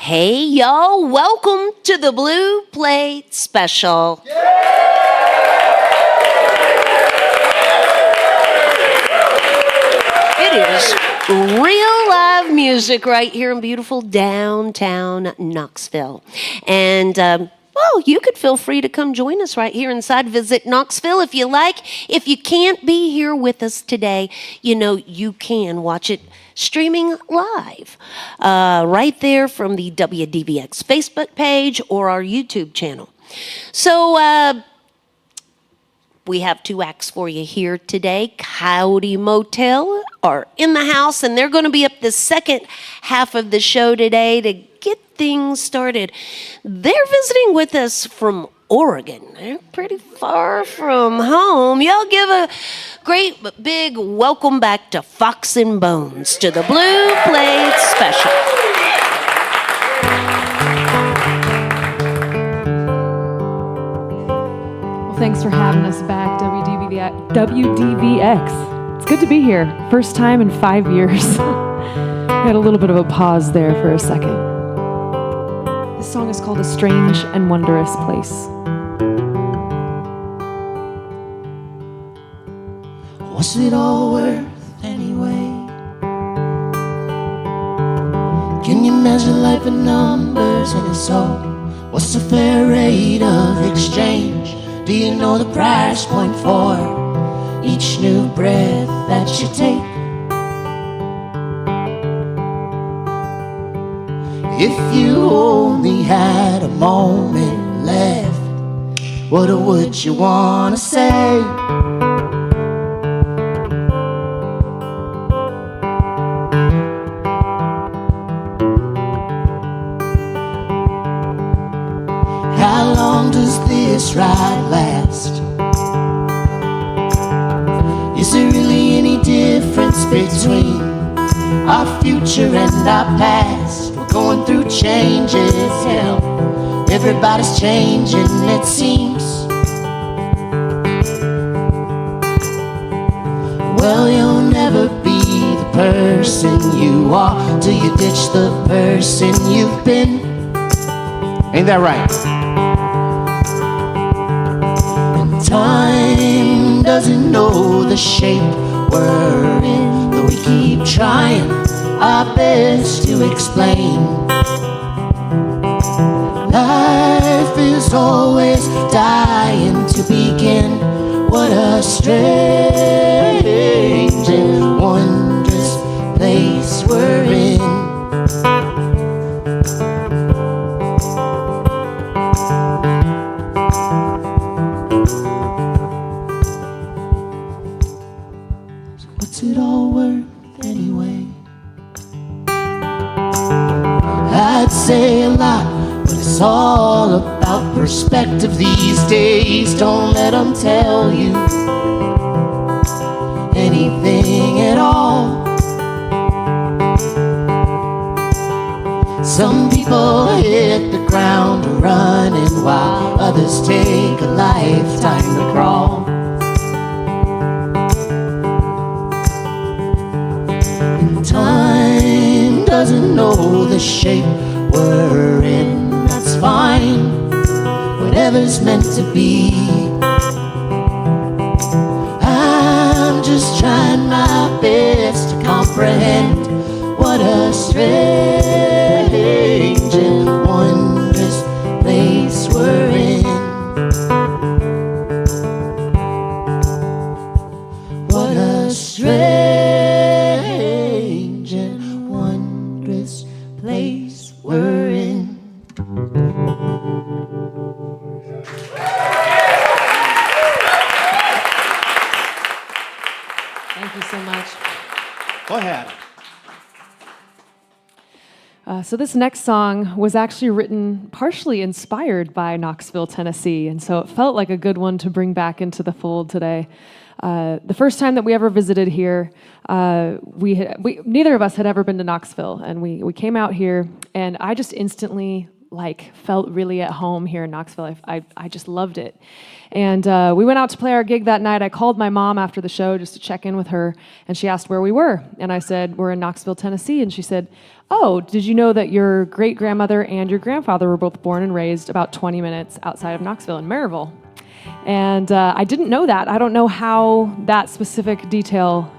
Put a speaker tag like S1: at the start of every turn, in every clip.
S1: Hey, y'all, welcome to the Blue Plate Special. It is real live music right here in beautiful downtown Knoxville. And, well, you could feel free to come join us right here inside Visit Knoxville if you like. If you can't be here with us today, you know, you can watch it streaming live right there from the WDVX Facebook page or our YouTube channel. So we have two acts for you here today. Coyote Motel are in the house, and they're going to be up the second half of the show today to get things started. They're visiting with us from Oregon. They're pretty far from home. Y'all give a great big welcome back to Fox and Bones to the Blue Plate Special.
S2: Well, thanks for having us back, WDVX. It's good to be here. First time in 5 years. We had a little bit of a pause there for a second. This song is called A Strange and Wondrous Place.
S3: What's it all worth anyway? Can you measure life in numbers and it's all? What's the fair rate of exchange? Do you know the price point for each new breath that you take? If you only had a moment left, what would you wanna say? How long does this ride last? Is there really any difference between our future and our past? We're going through changes, hell, everybody's changing it seems. Well, you'll never be the person you are till you ditch the person you've been. Ain't that right? Time doesn't know the shape we're in, though we keep trying our best to explain. Life is always dying to begin. What a strange and wondrous place we're in. What's it all worth anyway? I'd say a lot, but it's all about perspective these days. Don't let them tell you anything at all. Some people hit the ground running while others take a lifetime to crawl. Time doesn't know the shape we're in, that's fine, whatever's meant to be. I'm just trying my best to comprehend what a strange and wondrous place we're in. What a strange and wondrous place we're in.
S2: Thank you so much.
S4: Go ahead.
S2: So this next song was actually written partially inspired by Knoxville, Tennessee, and so it felt like a good one to bring back into the fold today. The first time that we ever visited here, neither of us had ever been to Knoxville, and we came out here, and I just instantly felt really at home here in Knoxville. I just loved it. And we went out to play our gig that night. I called my mom after the show just to check in with her, and she asked where we were. And I said, we're in Knoxville, Tennessee. And she said, oh, did you know that your great-grandmother and your grandfather were both born and raised about 20 minutes outside of Knoxville in Maryville? And I didn't know that. I don't know how that specific detail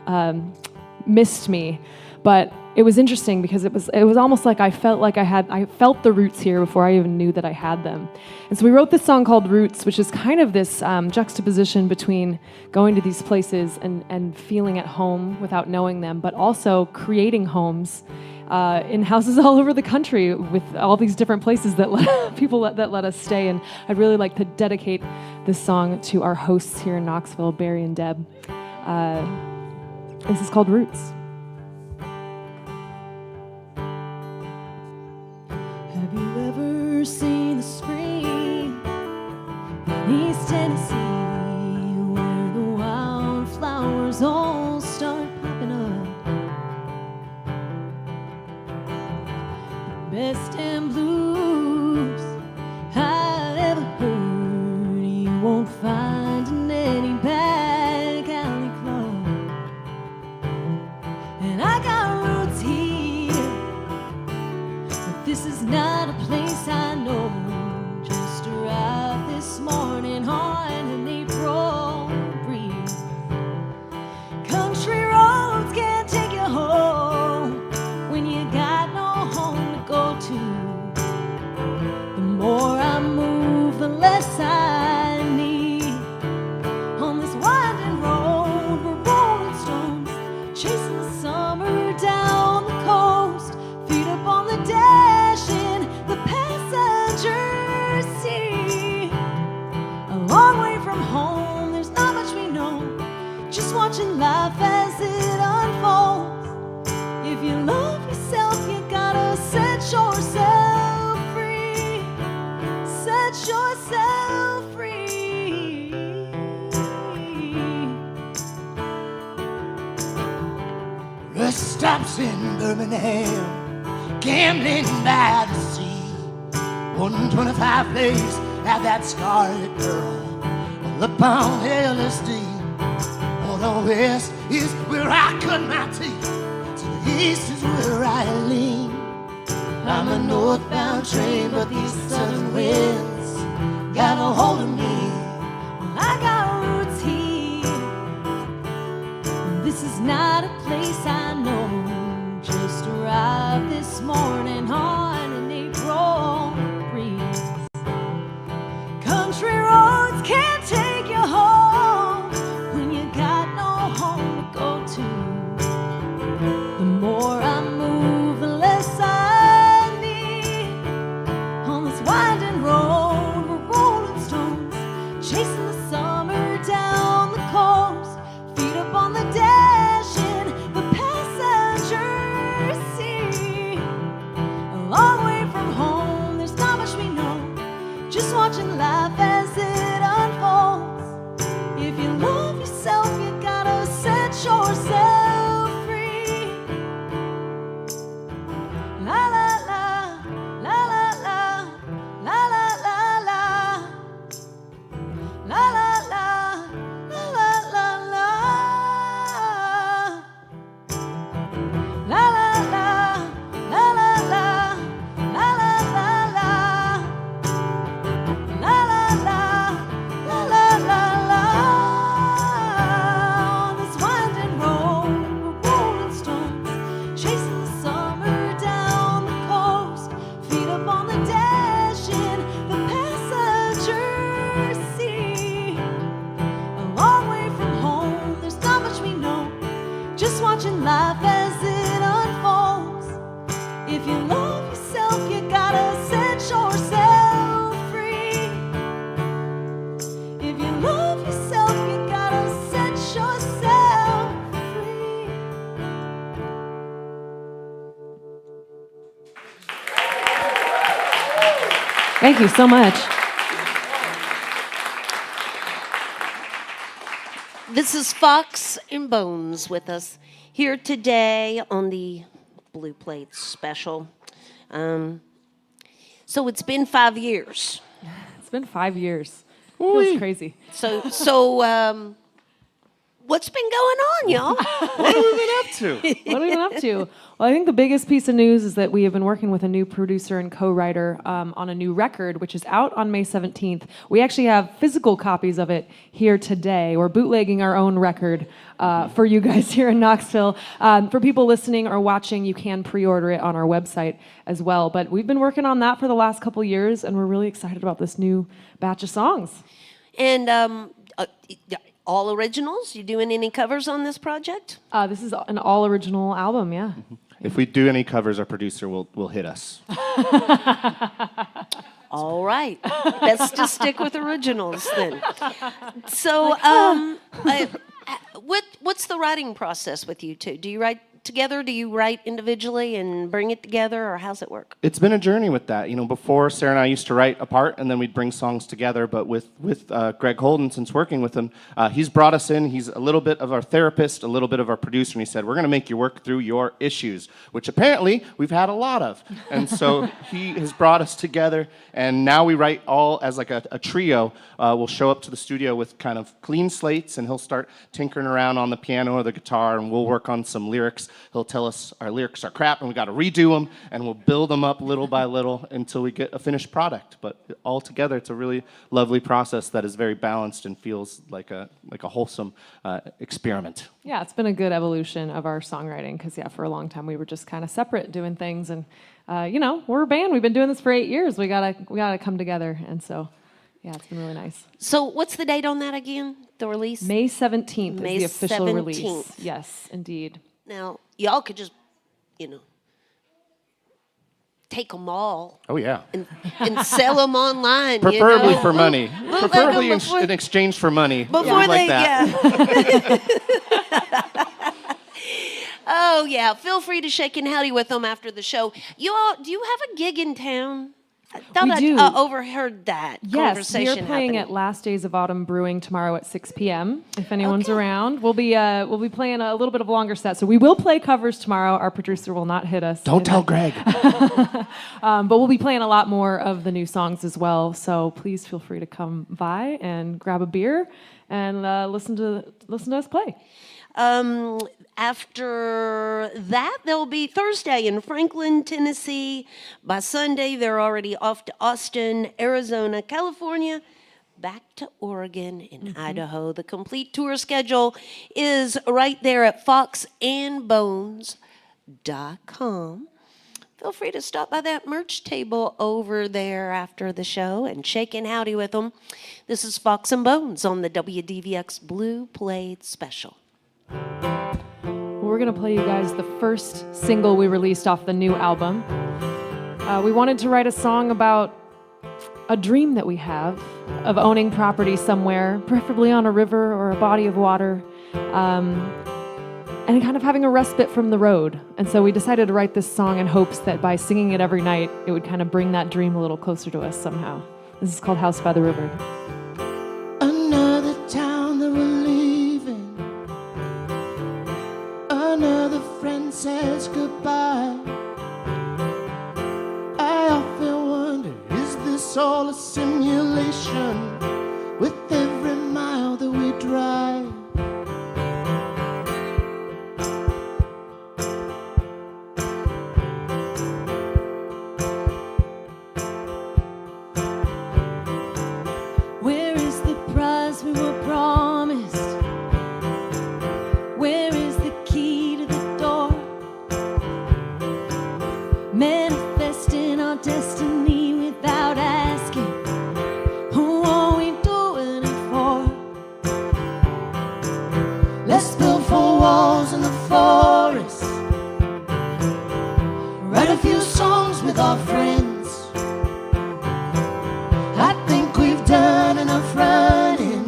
S2: missed me, but it was interesting because it was almost like I felt the roots here before I even knew that I had them. And so we wrote this song called Roots, which is kind of this juxtaposition between going to these places and feeling at home without knowing them, but also creating homes in houses all over the country with all these different places that let us stay. And I'd really like to dedicate this song to our hosts here in Knoxville, Barry and Deb. This is called Roots.
S4: Have you ever seen the spring in East Tennessee where the wildflowers all start popping up? The best damn blues I ever heard you won't find in any back alley club. And I got roots here, but this is not a place I know. Just arrived this morning on an April breeze. Country roads can't take you home when you got no home to go to. The more I move, the less I need. On this winding road, we're rolling stones, chasing the summer down the coast. Feet up on the dash in the passenger seat. A long way from home, there's not much we know. Just watching life as it unfolds. If you love yourself, you gotta set yourself free. Set yourself free.
S3: Rest stops in Birmingham, gambling by the sea. 125 place at that Scarlet Girl, all upon LSD. On the west is where I cut my teeth, to the east is where I lean. I'm a northbound train, but these southern winds got a hold of me.
S4: I got roots here. This is not a place I know. Just arrived this morning on an April breeze. Country roads can't take you home when you got no home to go to. The more I move, the less I need. On this winding road, we're rolling stones, chasing the summer down the coast. Feet up on the dash in the passenger seat. A long way from home, there's not much we know. Just watching life as it unfolds. If you love yourself, you gotta set yourself free. La la la, la la la, la la la la, la la la, la la la la, la la la, la la la, la la la la, la la la, la la la la. On this winding road, we're rolling stones, chasing the summer down the coast. Feet up on the dash in the passenger seat. A long way from home, there's not much we know. Just watching life as it unfolds. If you love yourself, you gotta set yourself free. If you love yourself, you gotta set yourself free.
S2: Thank you so much.
S1: This is Fox and Bones with us here today on the Blue Plate special. So it's been 5 years.
S2: It's been 5 years. Feels crazy.
S1: So, what's been going on, y'all?
S5: What have we been up to?
S2: What have we been up to? Well, I think the biggest piece of news is that we have been working with a new producer and co-writer on a new record, which is out on May 17th. We actually have physical copies of it here today. We're bootlegging our own record for you guys here in Knoxville. For people listening or watching, you can pre-order it on our website as well. But we've been working on that for the last couple years, and we're really excited about this new batch of songs.
S1: And all originals? You doing any covers on this project?
S2: This is an all-original album, yeah.
S5: If we do any covers, our producer will hit us.
S1: All right. Best to stick with originals then. So, what's the writing process with you two? Do you write together? Do you write individually and bring it together, or how's it work?
S5: It's been a journey with that. You know, before Sarah and I used to write apart, and then we'd bring songs together. But with Greg Holden, since working with him, he's brought us in. He's a little bit of our therapist, a little bit of our producer, and he said, "We're going to make you work through your issues," which apparently we've had a lot of. And so he has brought us together, and now we write all as like a trio. We'll show up to the studio with kind of clean slates, and he'll start tinkering around on the piano or the guitar, and we'll work on some lyrics. He'll tell us our lyrics are crap and we got to redo them, and we'll build them up little by little until we get a finished product. But all together, it's a really lovely process that is very balanced and feels like a wholesome experiment.
S2: Yeah, it's been a good evolution of our songwriting because, for a long time we were just kind of separate doing things. And, we're a band. We've been doing this for 8 years. We gotta come together. And so, it's been really nice.
S1: So what's the date on that again, the release?
S2: May 17th
S1: May
S2: is the official
S1: 17th.
S2: release. Yes, indeed.
S1: Now, y'all could just, take them all
S5: Oh, yeah.
S1: and sell them online.
S5: Preferably for money.
S1: Well,
S5: Preferably
S1: before-
S5: in exchange for money.
S1: Before
S5: Like that.
S1: Oh, yeah. Feel free to shake and howdy with them after the show. You all, do you have a gig in town? I thought
S2: We do.
S1: I overheard that
S2: Yes,
S1: conversation
S2: we are playing
S1: happening.
S2: at Last Days of Autumn Brewing tomorrow at 6 p.m. If anyone's
S1: Okay.
S2: around, we'll be playing a little bit of a longer set. So we will play covers tomorrow. Our producer will not hit us.
S5: Don't tell Greg.
S2: But we'll be playing a lot more of the new songs as well. So please feel free to come by and grab a beer and listen to us play.
S1: After that, they'll be Thursday in Franklin, Tennessee. By Sunday, they're already off to Austin, Arizona, California, back to Oregon and Idaho. The complete tour schedule is right there at foxandbones.com. Feel free to stop by that merch table over there after the show and shake and howdy with them. This is Fox and Bones on the WDVX Blue Plate Special.
S2: We're going to play you guys the first single we released off the new album. We wanted to write a song about a dream that we have of owning property somewhere, preferably on a river or a body of water, and kind of having a respite from the road. And so we decided to write this song in hopes that by singing it every night, it would kind of bring that dream a little closer to us somehow. This is called House by the River.
S3: Another town that we're leaving. Another friend says goodbye. I often wonder, is this all a simulation? With every mile that we drive,
S4: Where is the prize we were promised? Where is the key to the door? Manifesting our destiny without asking, who are we doing it for?
S3: let's build 4 walls in the forest. Write a few songs with our friends. I think we've done enough running.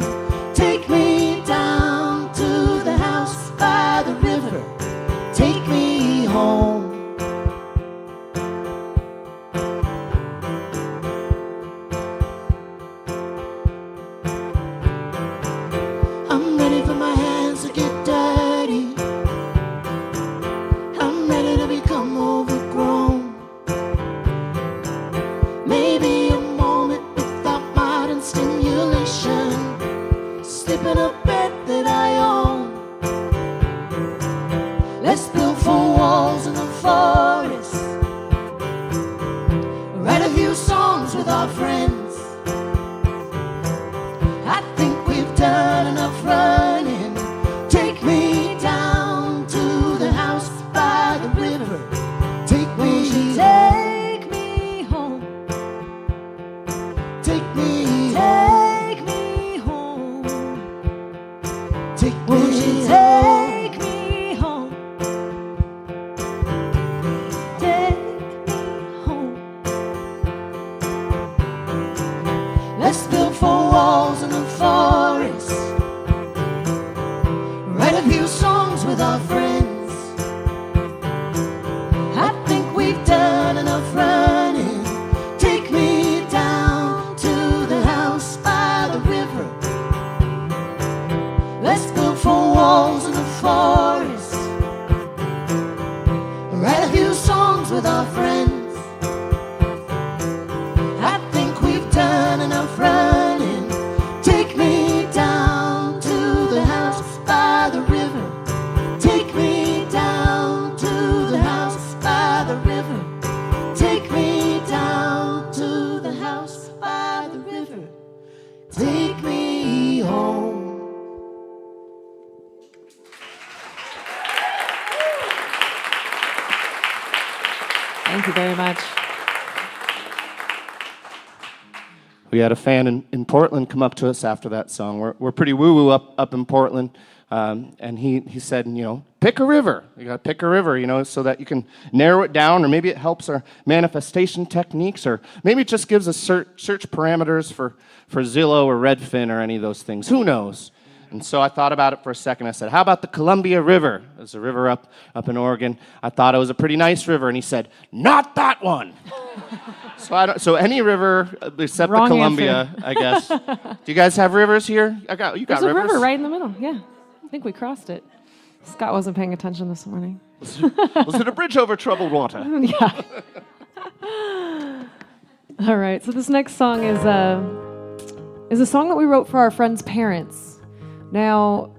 S3: Take me down to the house by the river. Take me home. I'm ready for my hands to get dirty. I'm ready to become overgrown. our friends. I think we've done enough running. Take me down to the house by the river. Take me
S4: home.
S3: Take me
S4: Take me home.
S3: Take
S4: Won't
S3: me
S4: you
S3: home.
S4: take me home? Take me home.
S3: Let's build 4 walls in the forest. Write a few songs with our friends. I think we've done enough running. Take me down to the house by the river. Let's build 4 walls in the forest. Write a few songs with our friends. I think we've done enough running. Take me down to the house by the river. Take me down to the house by the river. Take me down to the house by the river. Take me home.
S2: Thank you very much.
S5: We had a fan in Portland come up to us after that song. We're pretty woo-woo up in Portland. And he said, pick a river. You got to pick a river, so that you can narrow it down, or maybe it helps our manifestation techniques, or maybe it just gives us search parameters for Zillow or Redfin or any of those things. Who knows? And so I thought about it for a second. I said, how about the Columbia River? There's a river up in Oregon. I thought it was a pretty nice river. And he said, not that one. So any river except
S2: Wrong
S5: the Columbia,
S2: answer.
S5: I guess. Do you guys have rivers here? You got
S2: There's a
S5: rivers?
S2: river right in the middle. Yeah, I think we crossed it. Scott wasn't paying attention this morning.
S5: Was it a bridge over troubled water?
S2: Yeah. All right. So this next song is a song that we wrote for our friend's parents. Now,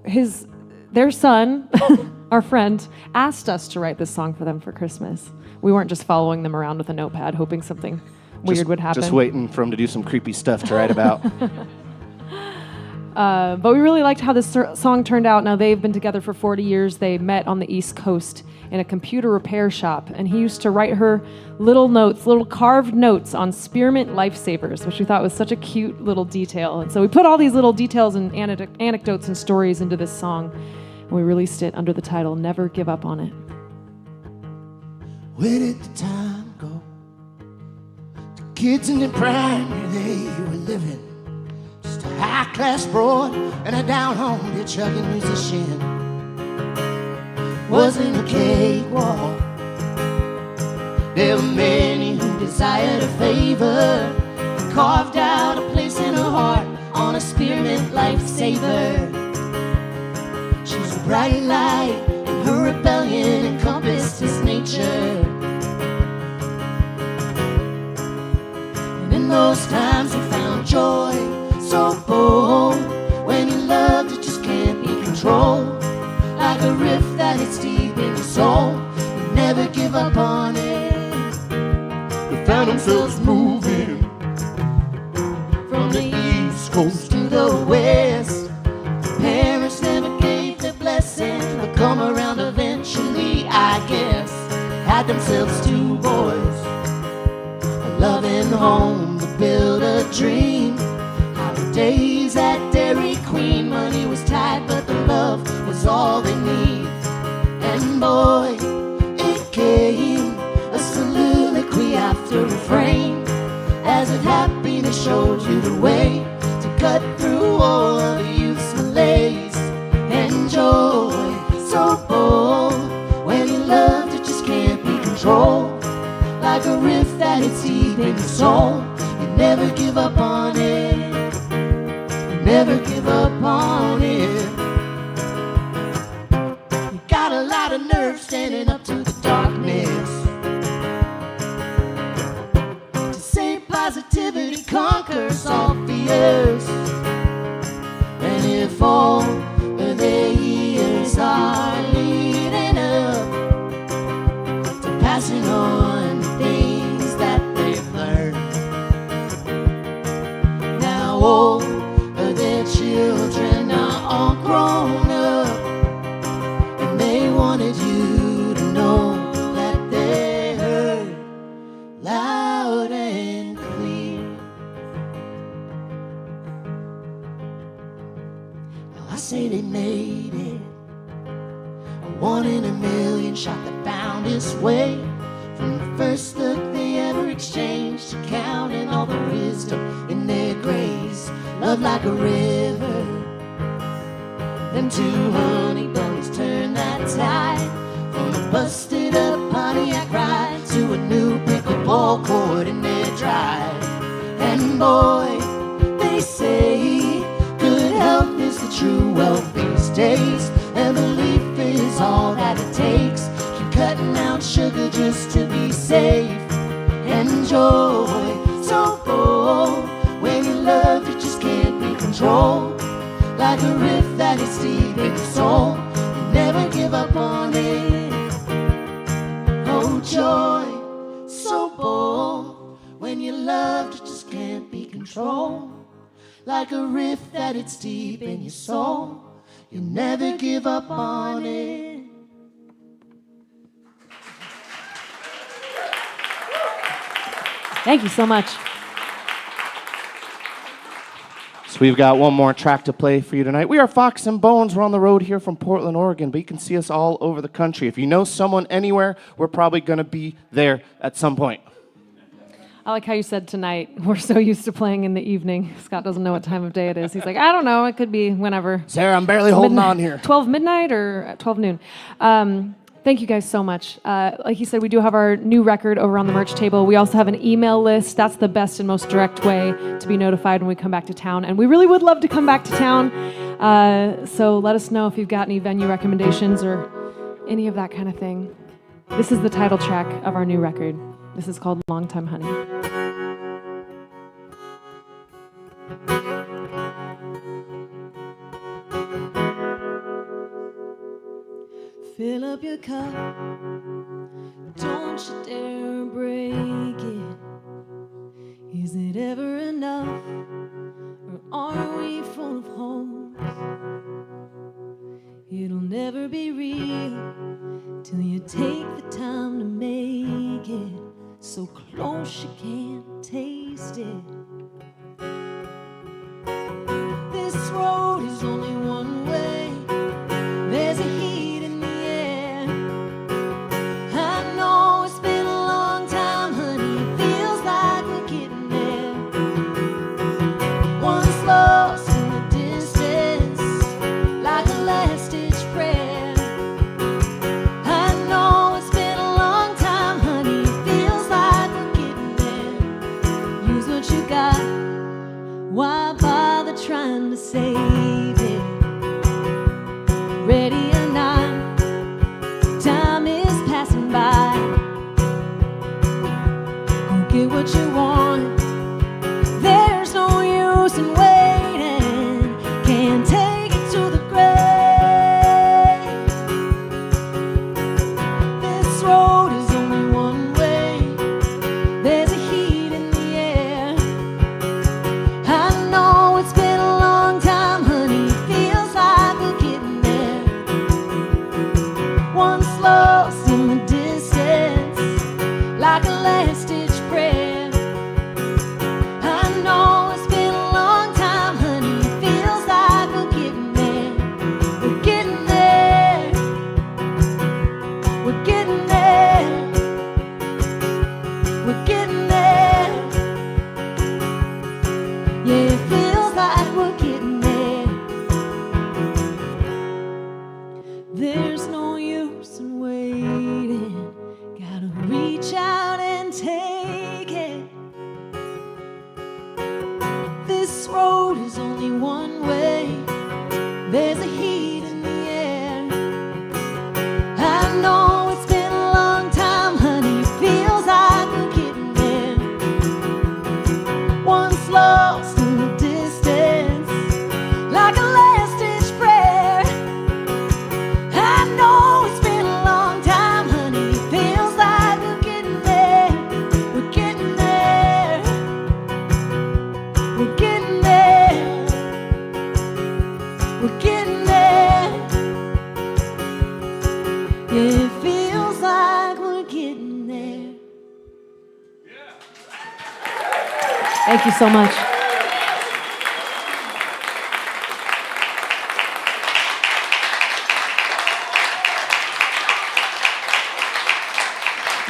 S2: their son, our friend, asked us to write this song for them for Christmas. We weren't just following them around with a notepad, hoping something weird would happen.
S5: Just waiting for him to do some creepy stuff to write about.
S2: But we really liked how this song turned out. Now, they've been together for 40 years. They met on the East Coast in a computer repair shop, and he used to write her little carved notes on spearmint lifesavers, which we thought was such a cute little detail. And so we put all these little details and anecdotes and stories into this song, and we released it under the title Never Give Up on It.
S3: Where did the time go? The kids in their prime, where they were living. Just a high-class broad and a down-home chugging musician. Wasn't a cakewalk. There were many who desired a favor and carved out a place in her heart on a spearmint lifesaver. She's a bright light, and her rebellion encompassed his nature. And in those times he found joy so bold. When he loved, it just can't be controlled. Like a rift that hits deep in your soul, but never give up on it. They found themselves moving from the East Coast to the West. Parents never gave their blessing, but come around eventually, I guess. Had themselves 2 boys, a loving home to build a dream. Holidays at Dairy Queen, money was tight, but the love was all they need. And boy, it came, a soliloquy after refrain, as if happiness showed you the way to cut through all of youth's malaise. And joy so bold, when you loved, it just can't be controlled. Like a rift that hits deep in your soul, you never give up on it. Never give up on it. You got a lot of nerve standing up to the darkness. To say positivity conquers all fears. And if all of their years are leading up to passing on things that they've learned, say they made it. A 1 in a million shot that found its way. From the first look they ever exchanged to counting all the wisdom in their grace. Love like a river. Them two honey bunnies turned that tide. From a busted up Pontiac ride to a new pickleball court in their drive. And boy, they say good health is the true wealth these days. And belief is all that it takes. Keep cutting out sugar just to be safe. And joy, so bold. When you love, it just can't be controlled. Like a riff that is deep in your soul. You never give up on it. Oh, joy, so bold. When you love, it just can't be controlled. Like a riff that it's deep in your soul. You never give up on it.
S2: Thank you so much.
S5: So we've got one more track to play for you tonight. We are Fox and Bones. We're on the road here from Portland, Oregon, but you can see us all over the country. If you know someone anywhere, we're probably going to be there at some point.
S2: I like how you said tonight. We're so used to playing in the evening. Scott doesn't know what time of day it is. He's like, I don't know. It could be whenever.
S5: Sarah, I'm barely holding on here.
S2: 12 midnight or 12 noon. Thank you guys so much. Like he said, we do have our new record over on the merch table. We also have an email list. That's the best and most direct way to be notified when we come back to town. And we really would love to come back to town. So let us know if you've got any venue recommendations or any of that kind of thing. This is the title track of our new record. This is called Long Time Honey.
S4: Fill up your cup, don't you dare break it. Is it ever enough, or are we full of holes? It'll never be real till you take the time to make it so close you can't taste it. This road is only one way. There's a heat in the air. I know it's been a long time, honey. It feels like we're getting there. Once lost in the distance, like a last-ditch prayer. I know it's been a long time, honey. It feels like we're getting there. Use what you got. Why bother trying to save it? Ready or not, time is passing by. Go get what you want. There's no use in waiting. Can't take it to the grave. This road is only one way. There's a heat in the air. I know it's been a long time, honey. It feels like we're getting there. Once lost in the distance, like a last-ditch prayer. I know it's been a long time, honey. It feels like we're getting there. We're getting there. We're getting there. We're getting there. Yeah, it feels like we're getting there. There's no use in waiting. Gotta reach out and take it. This road is only one way. There's a heat in the air. I know it's been a long time, honey. It feels like we're getting there. Once lost in the distance, like a last-ditch prayer. I know it's been a long time, honey. It feels like we're getting there. We're getting there. We're getting there. We're getting there. Yeah, it feels like we're getting there.
S2: Thank you so much.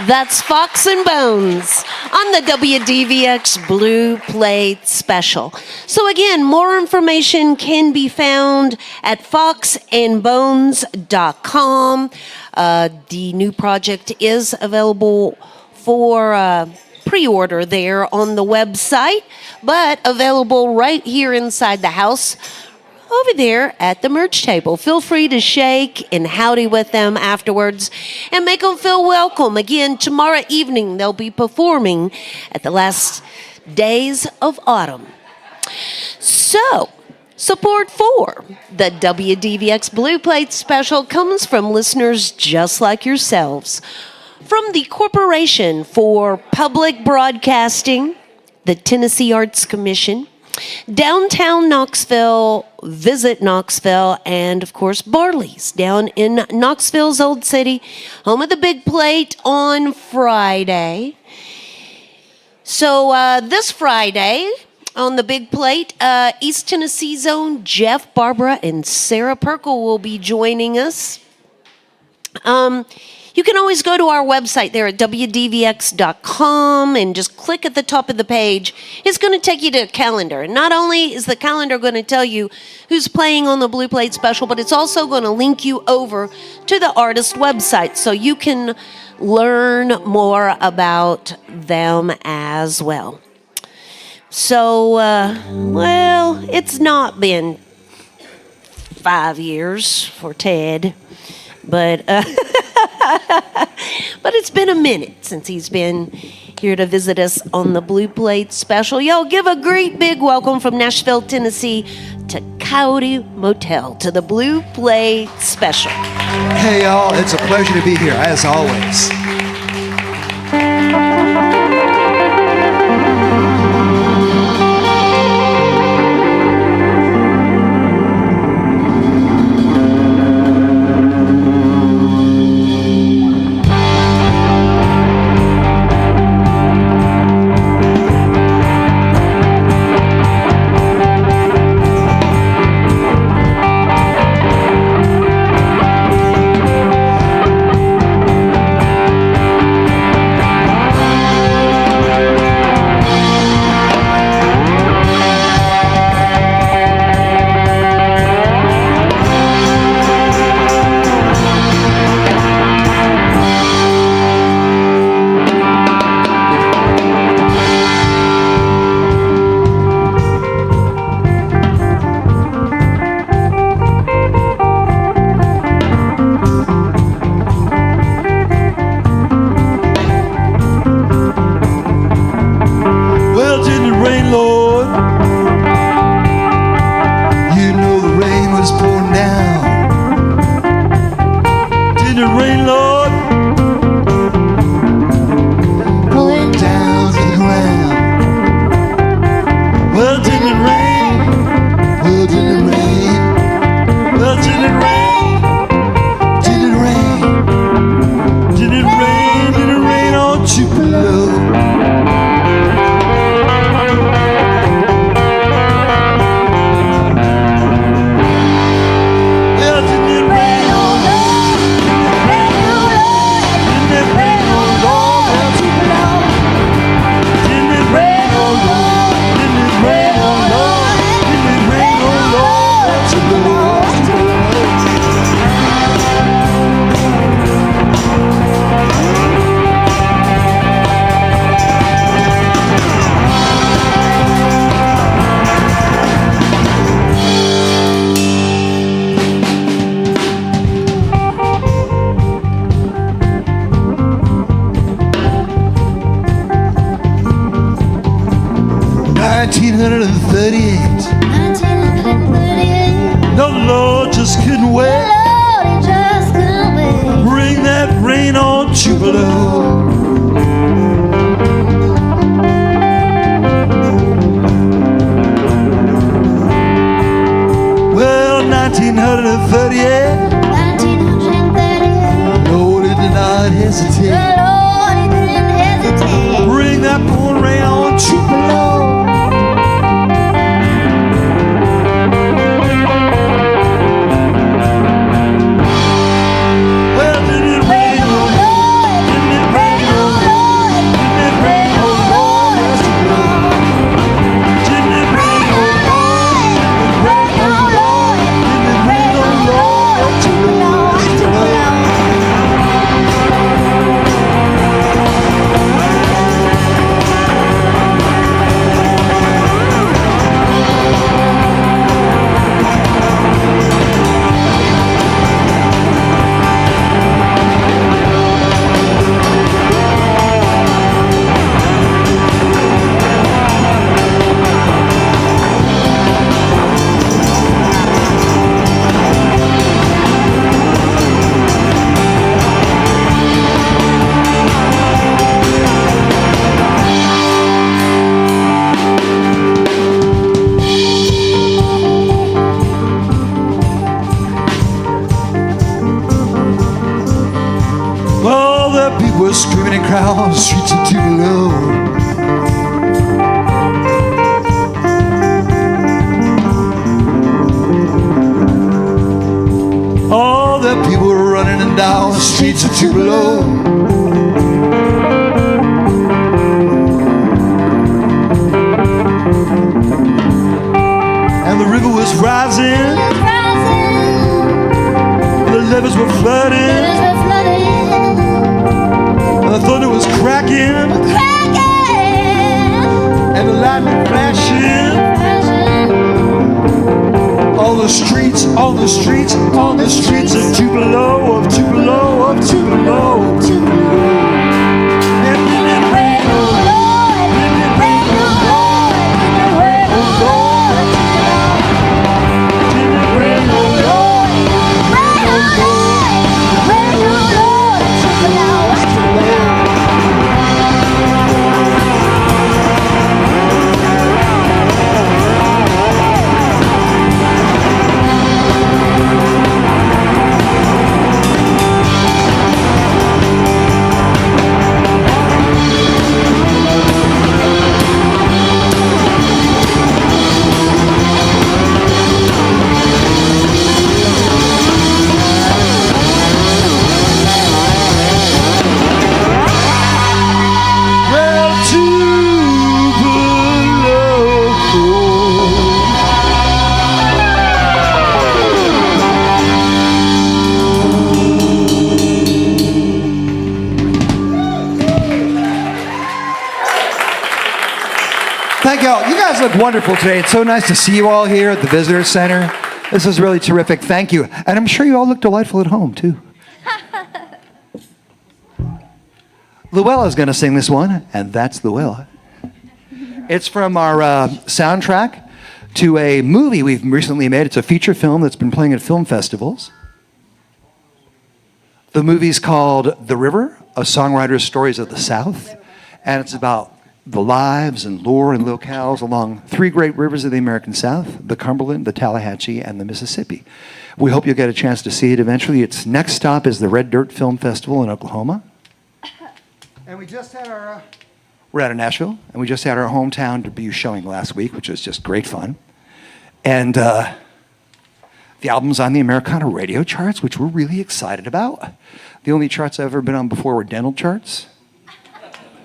S1: That's Fox and Bones on the WDVX Blue Plate Special. So again, more information can be found at foxandbones.com. The new project is available for pre-order there on the website, but available right here inside the house over there at the merch table. Feel free to shake and howdy with them afterwards and make them feel welcome. Again, tomorrow evening they'll be performing at the last days of autumn. So, support for the WDVX Blue Plate Special comes from listeners just like yourselves. From the Corporation for Public Broadcasting, the Tennessee Arts Commission, Downtown Knoxville, Visit Knoxville, and of course Barley's down in Knoxville's Old City, home of the Big Plate on Friday. So this Friday on the Big Plate, East Tennessee's own Jeff, Barbara, and Sarah Perkle will be joining us. You can always go to our website there at WDVX.com and just click at the top of the page. It's going to take you to a calendar. And not only is the calendar going to tell you who's playing on the Blue Plate Special, but it's also going to link you over to the artist website so you can learn more about them as well. So, well, it's not been 5 years for Ted, but but it's been a minute since he's been here to visit us on the Blue Plate Special. Yo, give a great big welcome from Nashville, Tennessee to Coyote Motel to the Blue Plate Special.
S6: Hey y'all, it's a pleasure to be here as always.
S3: The Lord just couldn't wait. Bring that rain on Tupelo. Well, 1938. Lord, he did not hesitate. Bring that pouring rain on Tupelo. Well, did it rain on? Did it rain on? streets of Tupelo. And the river was rising, the levers were flooding, and the thunder was cracking, and the lightning flashing. On the streets, on the streets, on the streets of Tupelo, of Tupelo, of Tupelo. And then it rained, oh Lord, and it rained, oh Lord, and it rained, oh Lord, and it rained, oh Lord, rain, oh Lord, rain, oh Lord, Tupelo, Tupelo. Thank y'all. You guys look wonderful today. It's so nice to see you all here at the Visitor Center. This is really terrific. Thank you. And I'm sure you all look delightful at home, too. Luella's going to sing this one, and that's Luella. It's from our soundtrack to a movie we've recently made. It's a feature film that's been playing at film festivals. The movie's called The River, A Songwriter's Stories of the South, and it's about the lives and lore and locales along three great rivers of the American South, the Cumberland, the Tallahatchie, and the Mississippi. We hope you'll get a chance to see it eventually. Its next stop is the Red Dirt Film Festival in Oklahoma. And we just had our... We're out of Nashville, and we just had our hometown debut showing last week, which was just great fun. And the album's on the Americana radio charts, which we're really excited about. The only charts I've ever been on before were dental charts.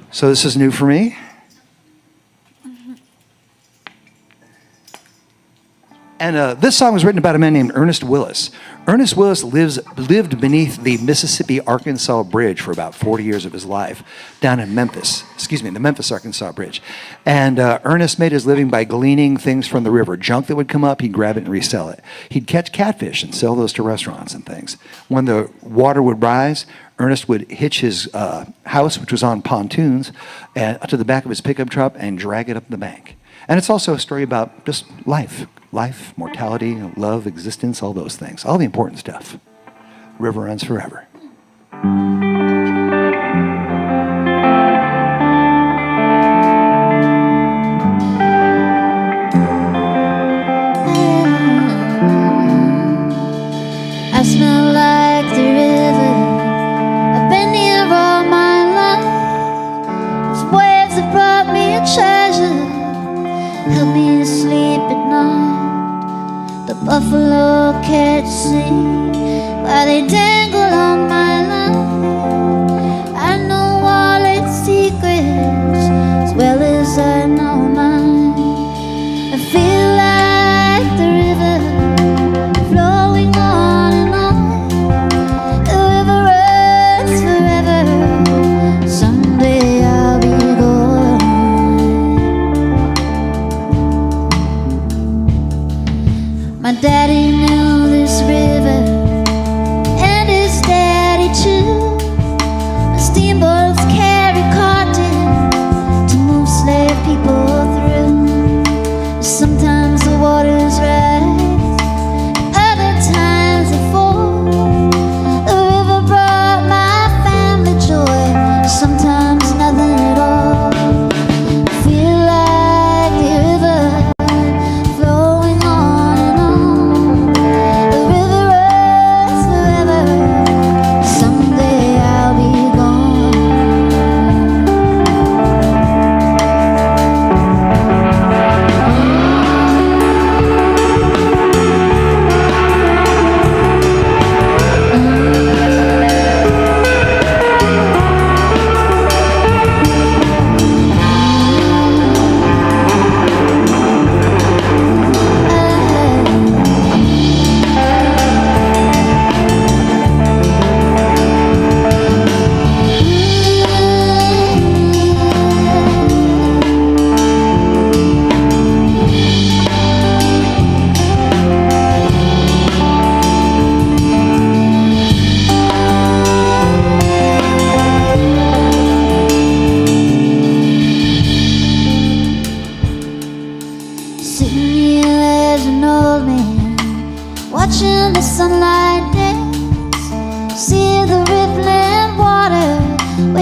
S3: So this is new for me. And this song was written about a man named Ernest Willis. Ernest Willis lived beneath the Mississippi-Arkansas Bridge for about 40 years of his life, down in Memphis. The Memphis-Arkansas Bridge. And Ernest made his living by gleaning things from the river. Junk that would come up, he'd grab it and resell it. He'd catch catfish and sell those to restaurants and things. When the water would rise, Ernest would hitch his house, which was on pontoons, to the back of his pickup truck and drag it up the bank. And it's also a story about just life, mortality, love, existence, all those things, all the important stuff. River runs forever.
S4: I smell like the river. I've been here all my life. These waves have brought me a treasure. Help me to sleep at night. The buffalo cats sing while they dangle on my line. I know all its secrets as well as I know mine. I feel like the river flowing on and on. The river runs forever. Someday I'll be gone. My daddy knew this river and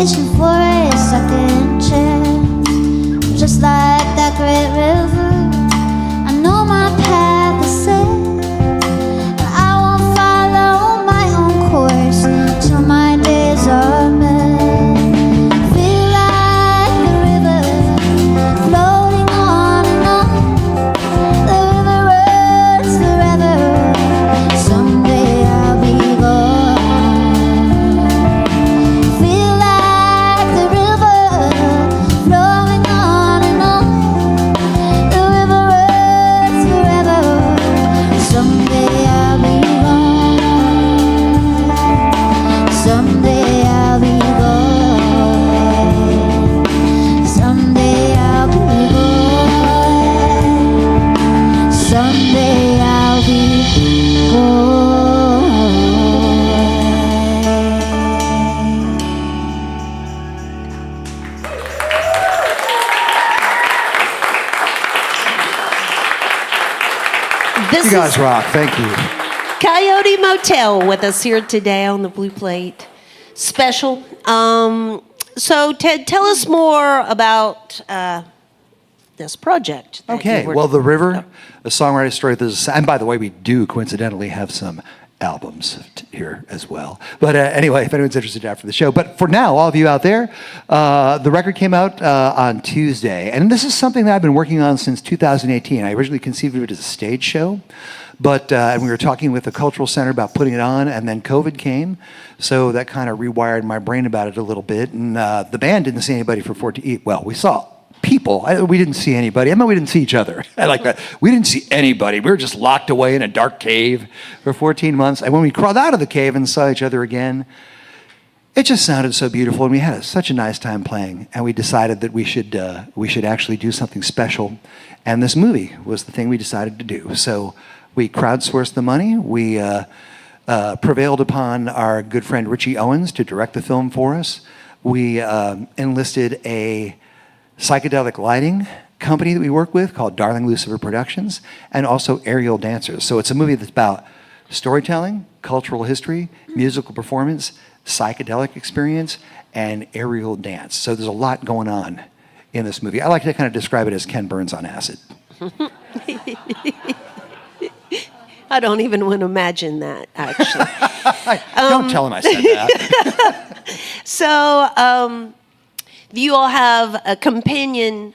S7: wishing for a second chance. Just like that great river, I know my path is set, and I will follow my own course till my days are met. Feel like the river floating on and on. The river runs forever. Someday I'll be gone. Feel like the river flowing on and on. The river runs forever. Someday I'll be gone. Someday I'll be gone. Someday I'll be gone. Someday I'll be gone.
S1: This
S6: You guys
S1: is
S6: rock. Thank you.
S1: Coyote Motel with us here today on the Blue Plate special. So, Ted, tell us more about this project. that
S6: Okay.
S1: you were-
S6: Well, The River, a songwriter story. And by the way, we do coincidentally have some albums here as well. But anyway, if anyone's interested after the show. But for now, all of you out there, the record came out on Tuesday. And this is something that I've been working on since 2018. I originally conceived of it as a stage show. But and we were talking with the Cultural Center about putting it on, and then COVID came. So that kind of rewired my brain about it a little bit. And the band didn't see anybody for 14... Well, we saw people. We didn't see anybody. I mean, we didn't see each other. I like that. We didn't see anybody. We were just locked away in a dark cave for 14 months. And when we crawled out of the cave and saw each other again, it just sounded so beautiful, and we had such a nice time playing. And we decided that we should actually do something special. And this movie was the thing we decided to do. So we crowdsourced the money. We prevailed upon our good friend Richie Owens to direct the film for us. We enlisted a psychedelic lighting company that we work with called Darling Lucifer Productions, and also aerial dancers. So it's a movie that's about storytelling, cultural history, musical performance, psychedelic experience, and aerial dance. So there's a lot going on in this movie. I like to kind of describe it as Ken Burns on acid.
S1: I don't even want to imagine that, actually.
S6: Don't tell him I said that.
S1: So, you all have a companion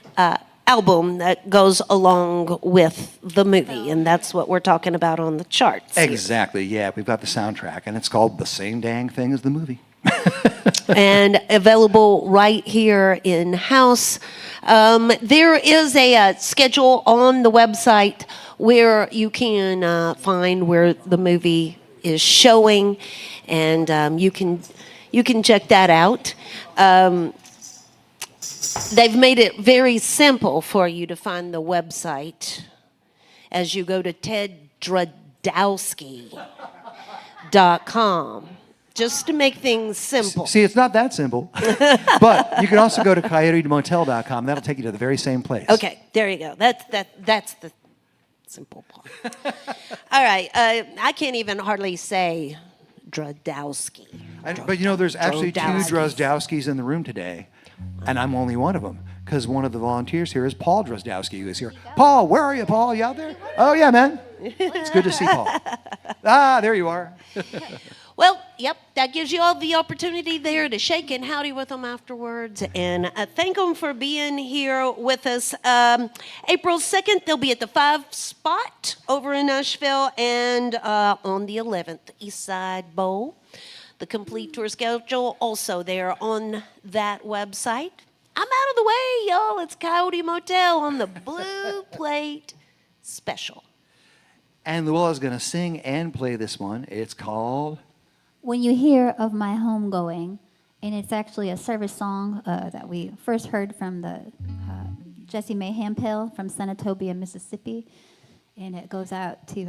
S1: album that goes along with the movie, and that's what we're talking about on the charts.
S6: Exactly, yeah. We've got the soundtrack, and it's called The Same Dang Thing as the Movie.
S1: And available right here in-house. There is a schedule on the website where you can find where the movie is showing, and you can check that out. They've made it very simple for you to find the website as you go to teddradowski.com. Just to make things simple.
S6: See, it's not that simple. But you can also go to coyotemotel.com. That'll take you to the very same place.
S1: Okay, there you go. That's the simple part. All right, I can't even hardly say Dradowski.
S6: But you know, there's actually two
S1: Drozdowskis.
S6: Drozdowskis in the room today, and I'm only one of them, because one of the volunteers here is Paul Drozdowski, who is here. Paul, where are you, Paul? You out there? Oh, yeah, man. It's good to see Paul. There you are.
S1: Well, yep, that gives you all the opportunity there to shake and howdy with them afterwards, and thank them for being here with us. April 2nd, they'll be at the 5 spot over in Nashville, and on the 11th, East Side Bowl. The complete tour schedule also there on that website. I'm out of the way, y'all. It's Coyote Motel on the Blue Plate Special.
S6: And Luella's going to sing and play this one. It's called...
S7: When You Hear of My Homegoing, and it's actually a service song that we first heard from the Jessie Mae Hampel from Senatobia, Mississippi, and it goes out to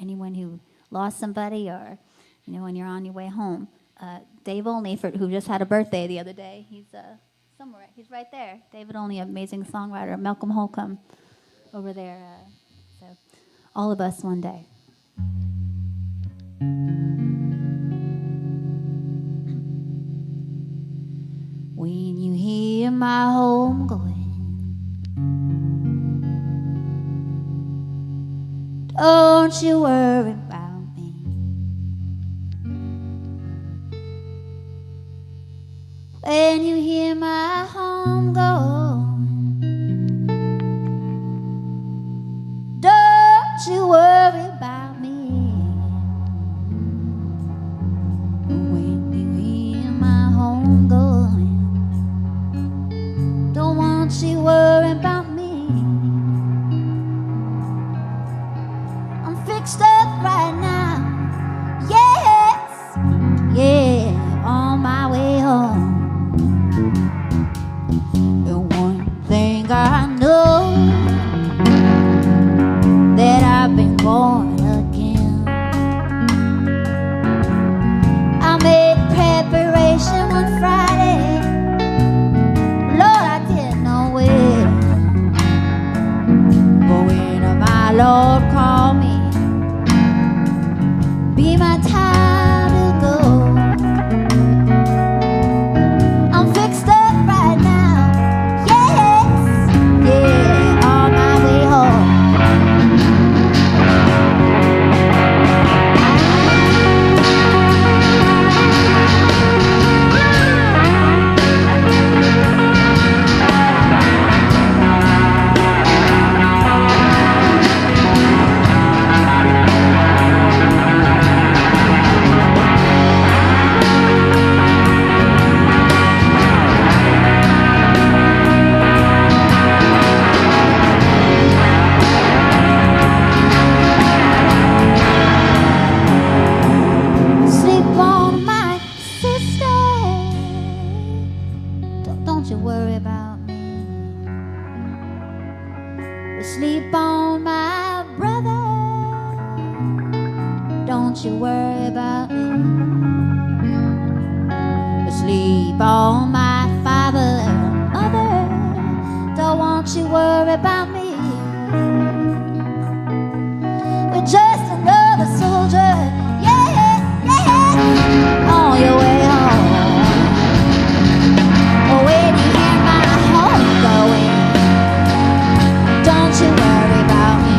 S7: anyone who lost somebody, or when you're on your way home. Dave Olney, who just had a birthday the other day, he's somewhere. He's right there. David Olney, amazing songwriter. Malcolm Holcomb over there. So all of us one day. When you hear my home going, don't you worry about me. When you hear my home going, don't you worry about me. When you hear my home going, don't you worry about me. I'm fixed up right now, yes, yeah, on my way home. And one thing I know, that I've been born again. I made preparation one Friday, Lord, I didn't know it. But when my Lord called me, be my time to go. I'm fixed up right now, yes, yeah, on my way home. Sleep on my sister. Don't you worry about me. Sleep on my brother. Don't you worry about me. Sleep on my father and mother. Don't you worry about me. We're just another soldier, yeah, yeah, on your way home. Oh, when you hear my home going, don't you worry about me.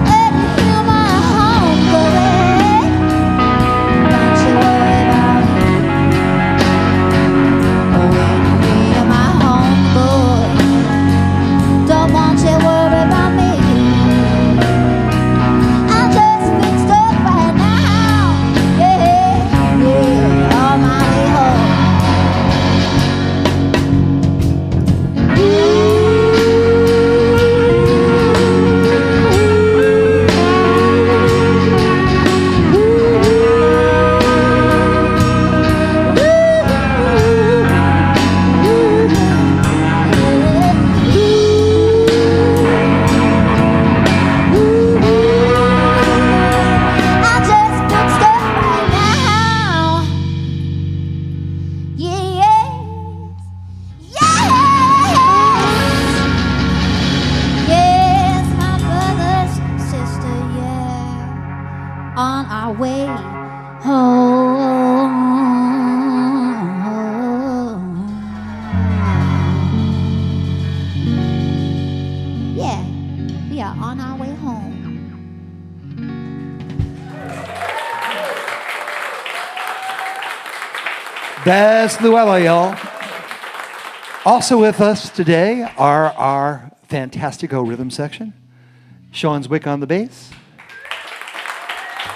S7: When you hear my home going, don't you worry about me. Oh, when you hear my home going, don't want you worry about me. I'm just fixed up right now, yeah, yeah, on my way home. I just fixed up right now. Yes, yes, yes, my brother's sister, yeah, on our way home. Yeah, we are on our way home.
S6: That's Luella, y'all. Also with us today are our Fantastico rhythm section. Sean Zwick on the bass.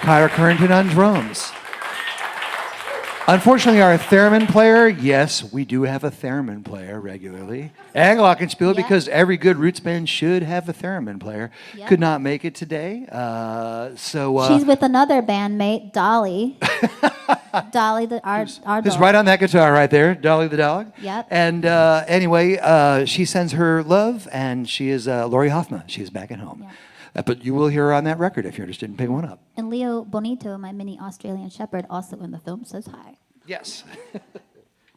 S6: Kyra Currington on drums. Unfortunately, our theremin player, yes, we do have a theremin player regularly. And glockenspiel,
S7: Yeah.
S6: because every good roots band should have a theremin player.
S7: Yeah.
S6: Could not make it today.
S7: She's with another bandmate, Dolly. Dolly, our
S6: who's
S7: dog.
S6: right on that guitar right there, Dolly the dog.
S7: Yep.
S6: And anyway, she sends her love, and she is Lori Hoffman. She's back at home.
S7: Yeah.
S6: But you will hear her on that record if you're interested in picking one up.
S7: And Leo Bonito, my mini Australian Shepherd, also in the film, says hi.
S6: Yes.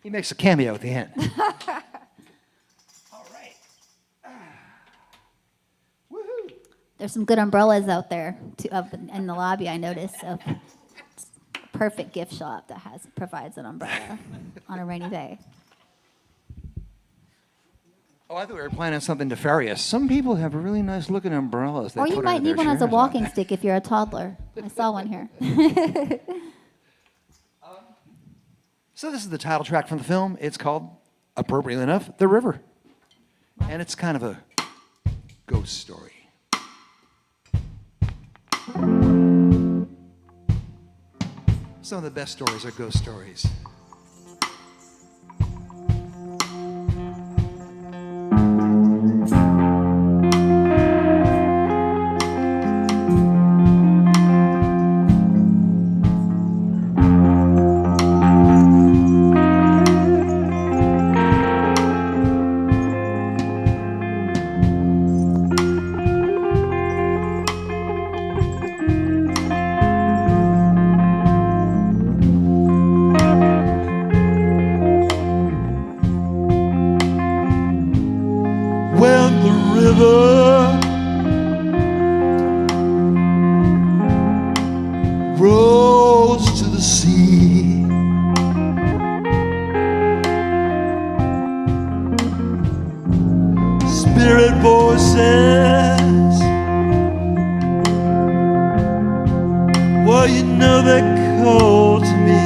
S6: He makes a cameo at the end. All right. Woohoo.
S7: There's some good umbrellas out there in the lobby, I noticed. So perfect gift shop that provides an umbrella on a rainy day.
S6: Oh, I thought we were planning something nefarious. Some people have really nice looking umbrellas. They
S7: Or you
S6: put
S7: might
S6: under
S7: need
S6: their
S7: one as a
S6: chairs
S7: walking
S6: on.
S7: stick if you're a toddler. I saw one here.
S6: So this is the title track from the film. It's called, appropriately enough, The River. And it's kind of a ghost story. Some of the best stories are ghost stories.
S3: When the river rolls to the sea, spirit voices, well, you know they call to me.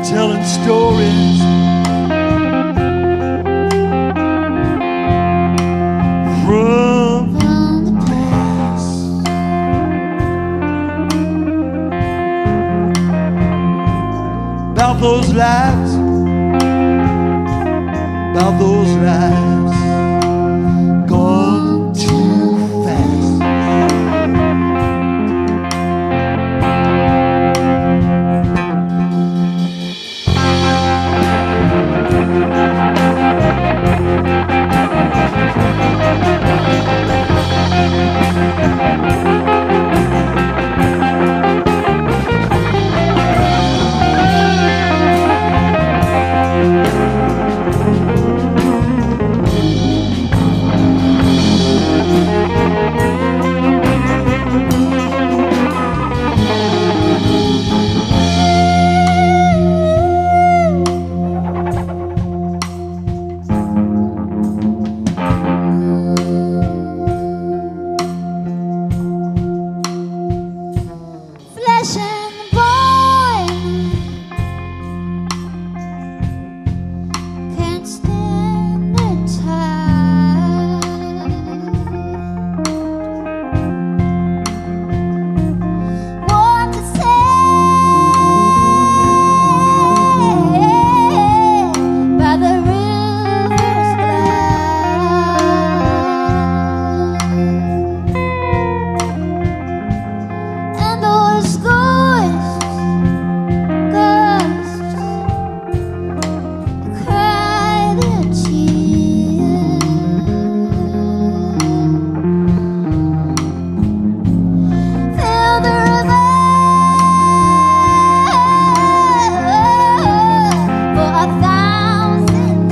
S3: Telling stories from the past. About those lives, gone too fast.
S4: Flesh and bone can't stand the tide. What to say by the river's glide, and those ghosts cry their tears. Fill the river for 1,000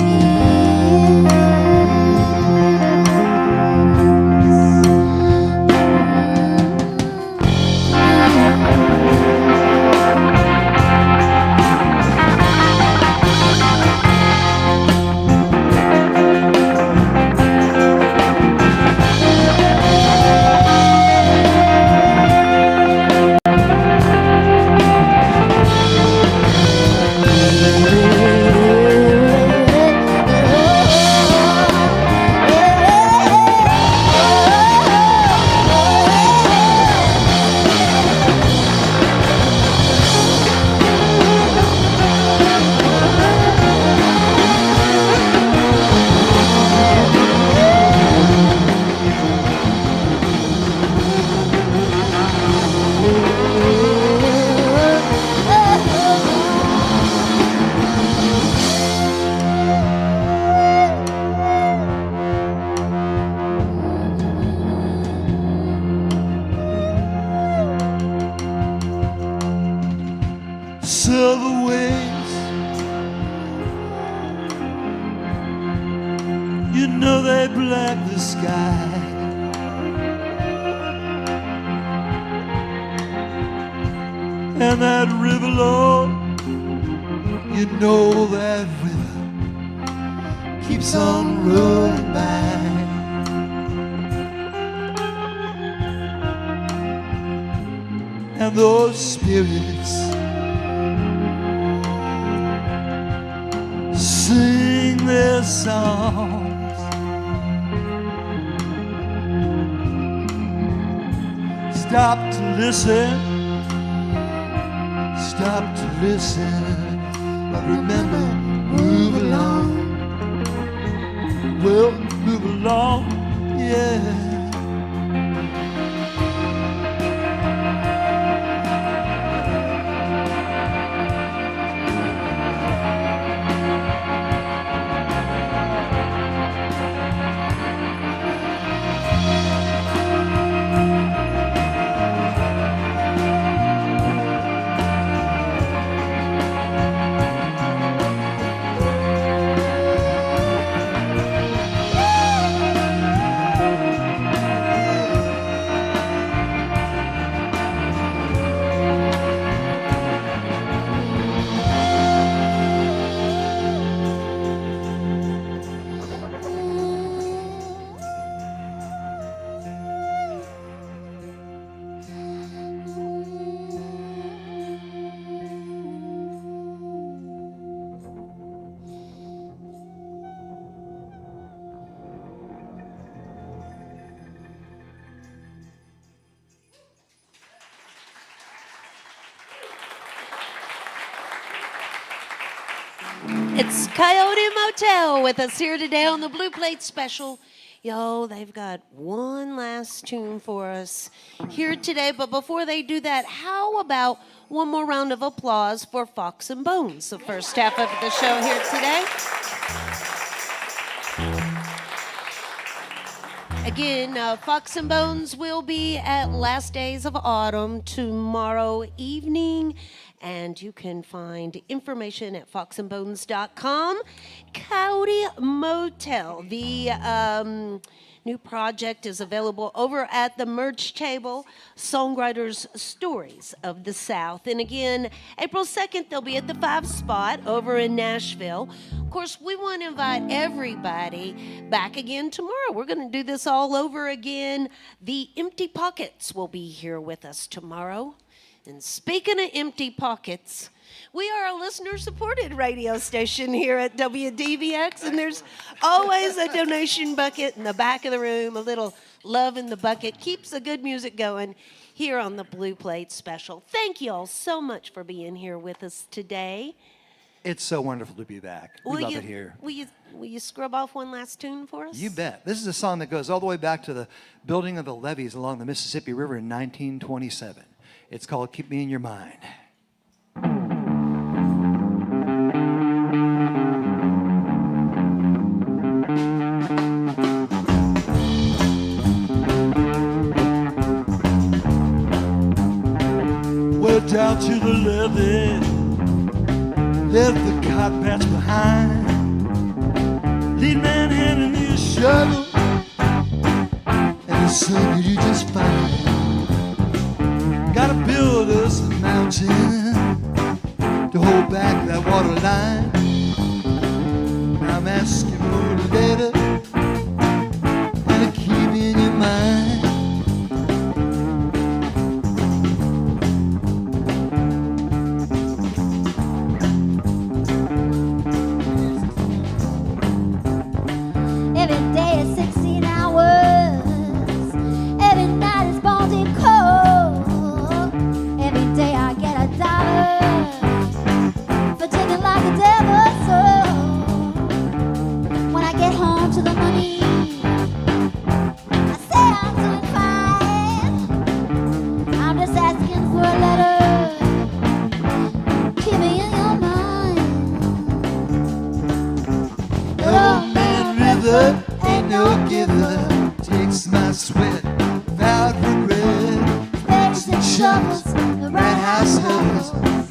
S4: silver wings, you know they black the sky.
S6: And that river, Lord, you know that river keeps on rolling by. And those spirits sing their songs. Stop to listen, stop to listen, but remember, move along. Well, move along, yeah.
S1: It's Coyote Motel with us here today on the Blue Plate Special. Yo, they've got one last tune for us here today. But before they do that, how about one more round of applause for Fox and Bones, the first half of the show here today. Again, Fox and Bones will be at Last Days of Autumn tomorrow evening. And you can find information at foxandbones.com. Coyote Motel, the new project is available over at the merch table, Songwriters Stories of the South. And again, April 2nd, they'll be at the 5 Spot over in Nashville. Of course, we want to invite everybody back again tomorrow. We're going to do this all over again. The Empty Pockets will be here with us tomorrow. And speaking of empty pockets, we are a listener-supported radio station here at WDVX, and there's always a donation bucket in the back of the room. A little love in the bucket keeps the good music going here on the Blue Plate Special. Thank you all so much for being here with us today.
S6: It's so wonderful to be back. We love it here.
S1: Will you scrub off one last tune for us?
S6: You bet. This is a song that goes all the way back to the building of the levees along the Mississippi River in 1927. It's called Keep Me in Your Mind. Well, down to the levee, left the cotton patch behind. Lead man handing me a shovel, and the sun you just fine. Gotta build us a mountain to hold back that water line. I'm asking for a letter and to keep me in your mind.
S7: Every day is 16 hours. Every night is baldy cold. Every day I get $1 for taking like a devil's soul. When I get home to the money, I say I'm doing fine. I'm just asking for a letter. Keep me in your mind.
S6: Old man River ain't no giver, takes my sweat without regret.
S7: Spades and shovels, the right house hovers,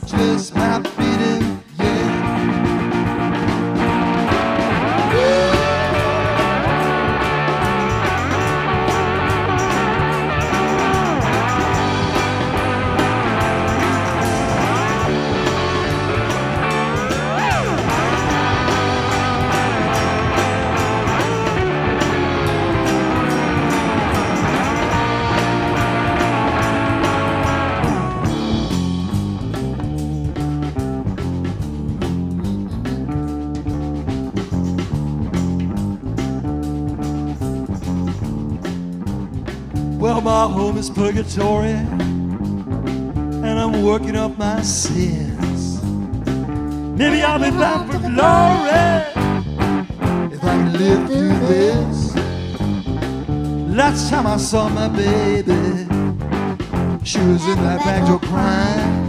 S6: Just my beating, yeah. my home is purgatory, and I'm working up my sins. Maybe I'll be back for glory if I can live through this. Last time I saw my baby, she was in that back door crying.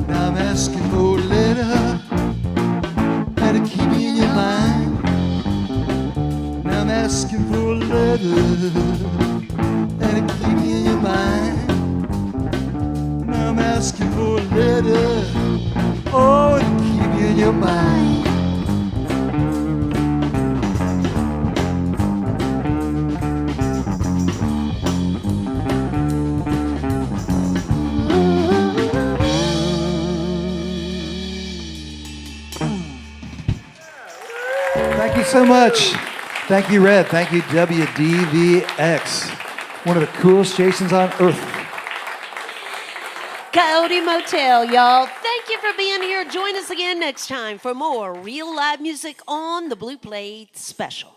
S6: Now I'm asking for a letter, and to keep me in your mind. Now I'm asking for a letter, and to keep me in your mind. Now I'm asking for a letter, oh, to keep me in your mind. Thank you so much. Thank you, Red. Thank you, WDVX. One of the coolest stations on earth.
S1: Coyote Motel, y'all. Thank you for being here. Join us again next time for more real live music on the Blue Plate Special.